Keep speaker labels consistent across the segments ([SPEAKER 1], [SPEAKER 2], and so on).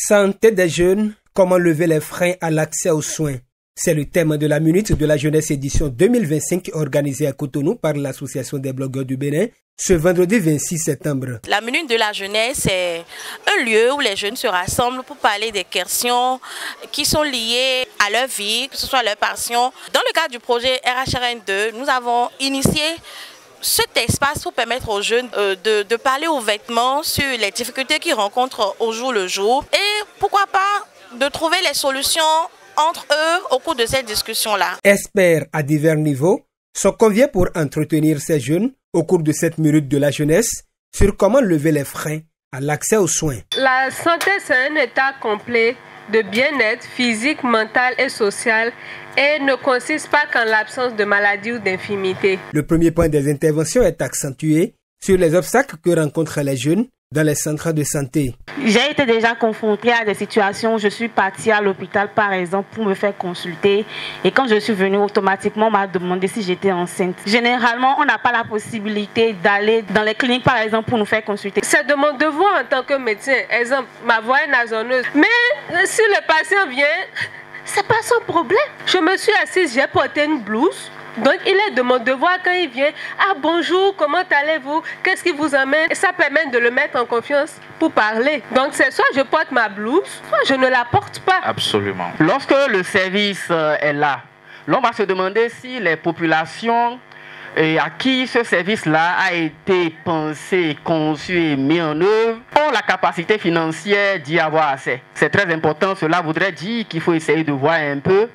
[SPEAKER 1] Santé des jeunes, comment lever les freins à l'accès aux soins? C'est le thème de la Minute de la Jeunesse édition 2025 organisée à Cotonou par l'Association des blogueurs du Bénin ce vendredi 26 septembre.
[SPEAKER 2] La Minute de la Jeunesse est un lieu où les jeunes se rassemblent pour parler des questions qui sont liées à leur vie, que ce soit leur passion. Dans le cadre du projet RHRN2, nous avons initié cet espace pour permettre aux jeunes de parler ouvertement sur les difficultés qu'ils rencontrent au jour le jour et pourquoi pas de trouver les solutions entre eux au cours de cette discussion-là.
[SPEAKER 1] Experts à divers niveaux sont conviés pour entretenir ces jeunes au cours de cette minute de la jeunesse sur comment lever les freins à l'accès aux soins.
[SPEAKER 3] La santé, c'est un état complet de bien-être physique, mental et social et ne consiste pas qu'en l'absence de maladie ou d'infirmité.
[SPEAKER 1] Le premier point des interventions est accentué sur les obstacles que rencontrent les jeunes dans les centres de santé.
[SPEAKER 4] J'ai été déjà confrontée à des situations où je suis partie à l'hôpital par exemple pour me faire consulter et quand je suis venue automatiquement on m'a demandé si j'étais enceinte. Généralement on n'a pas la possibilité d'aller dans les cliniques par exemple pour nous faire consulter.
[SPEAKER 3] C'est de mon devoir en tant que médecin, exemple ma voix est nasoneuse, mais si le patient vient, c'est pas son problème. Je me suis assise, j'ai porté une blouse. Donc il est de mon devoir quand il vient, ah bonjour, comment allez-vous, qu'est-ce qui vous amène? Et ça permet de le mettre en confiance pour parler. Donc c'est soit je porte ma blouse, soit je ne la porte pas.
[SPEAKER 5] Absolument. Lorsque le service est là, l'on va se demander si les populations à qui ce service-là a été pensé, conçu et mis en œuvre ont la capacité financière d'y avoir accès. C'est très important, cela voudrait dire qu'il faut essayer de voir un peu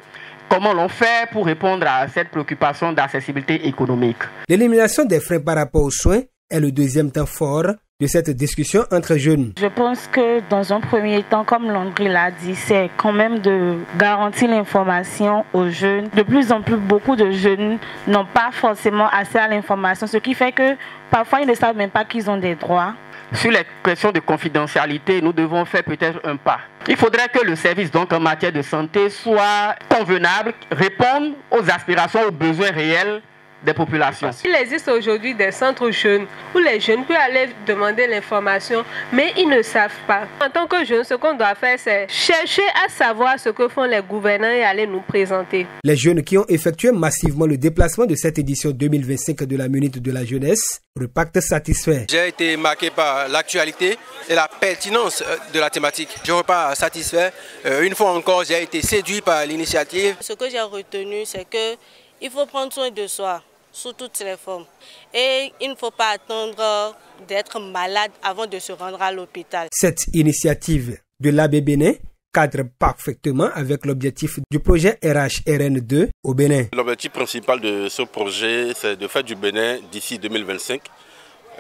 [SPEAKER 5] comment l'on fait pour répondre à cette préoccupation d'accessibilité économique.
[SPEAKER 1] L'élimination des freins par rapport aux soins est le deuxième temps fort de cette discussion entre jeunes.
[SPEAKER 4] Je pense que dans un premier temps, comme Landry l'a dit, c'est quand même de garantir l'information aux jeunes. De plus en plus, beaucoup de jeunes n'ont pas forcément accès à l'information, ce qui fait que parfois ils ne savent même pas qu'ils ont des droits.
[SPEAKER 5] Sur les questions de confidentialité, nous devons faire peut-être un pas. Il faudrait que le service donc en matière de santé soit convenable, réponde aux aspirations, aux besoins réels des populations.
[SPEAKER 3] Il existe aujourd'hui des centres jeunes où les jeunes peuvent aller demander l'information, mais ils ne savent pas. En tant que jeunes, ce qu'on doit faire, c'est chercher à savoir ce que font les gouvernants et aller nous présenter.
[SPEAKER 1] Les jeunes qui ont effectué massivement le déplacement de cette édition 2025 de la Minute de la Jeunesse repartent satisfaits.
[SPEAKER 6] J'ai été marqué par l'actualité et la pertinence de la thématique. Je repars satisfait. Une fois encore, j'ai été séduit par l'initiative.
[SPEAKER 2] Ce que j'ai retenu, c'est qu'il faut prendre soin de soi sous toutes les formes. Et il ne faut pas attendre d'être malade avant de se rendre à l'hôpital.
[SPEAKER 1] Cette initiative de l'AB Bénin cadre parfaitement avec l'objectif du projet RHRN2 au Bénin.
[SPEAKER 7] L'objectif principal de ce projet, c'est de faire du Bénin d'ici 2025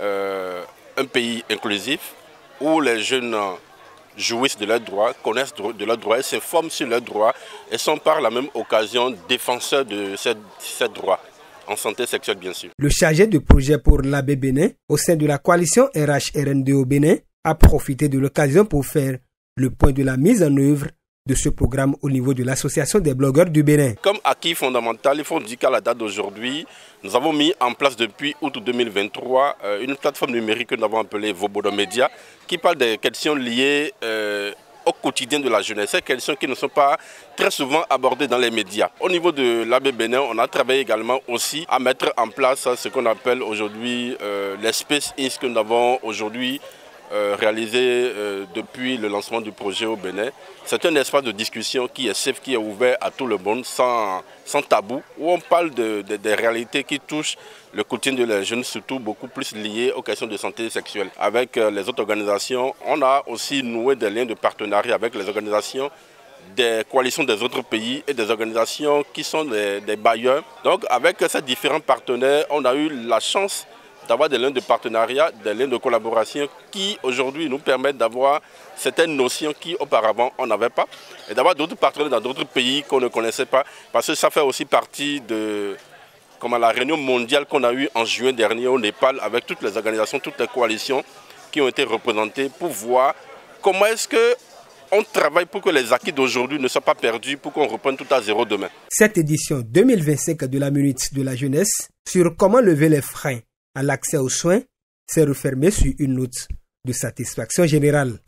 [SPEAKER 7] un pays inclusif où les jeunes jouissent de leurs droits, connaissent de leurs droits, s'informent sur leurs droits et sont par la même occasion défenseurs de ces droits. En santé sexuelle, bien sûr.
[SPEAKER 1] Le chargé de projet pour l'AB Bénin, au sein de la coalition RHRN2 au Bénin, a profité de l'occasion pour faire le point de la mise en œuvre de ce programme au niveau de l'Association des blogueurs du Bénin.
[SPEAKER 7] Comme acquis fondamental, il faut dire qu'à la date d'aujourd'hui, nous avons mis en place depuis août 2023 une plateforme numérique que nous avons appelée Vobodo Média, qui parle des questions liées au quotidien de la jeunesse, ces questions qui ne sont pas très souvent abordées dans les médias. Au niveau de l'AB Bénin, on a travaillé également aussi à mettre en place ce qu'on appelle aujourd'hui les Space Inns que nous avons aujourd'hui réalisé depuis le lancement du projet au Bénin. C'est un espace de discussion qui est safe, qui est ouvert à tout le monde, sans tabou, où on parle des réalités qui touchent le quotidien de les jeunes, surtout beaucoup plus liées aux questions de santé sexuelle. Avec les autres organisations, on a aussi noué des liens de partenariat avec les organisations des coalitions des autres pays et des organisations qui sont des bailleurs. Donc avec ces différents partenaires, on a eu la chance d'avoir des liens de partenariat, des liens de collaboration qui aujourd'hui nous permettent d'avoir certaines notions qui auparavant on n'avait pas et d'avoir d'autres partenaires dans d'autres pays qu'on ne connaissait pas parce que ça fait aussi partie de la réunion mondiale qu'on a eue en juin dernier au Népal avec toutes les organisations, toutes les coalitions qui ont été représentées pour voir comment est-ce qu'on travaille pour que les acquis d'aujourd'hui ne soient pas perdus, pour qu'on reprenne tout à zéro demain.
[SPEAKER 1] Cette édition 2025 de la Minute de la Jeunesse sur comment lever les freins à l'accès aux soins s'est refermée sur une note de satisfaction générale.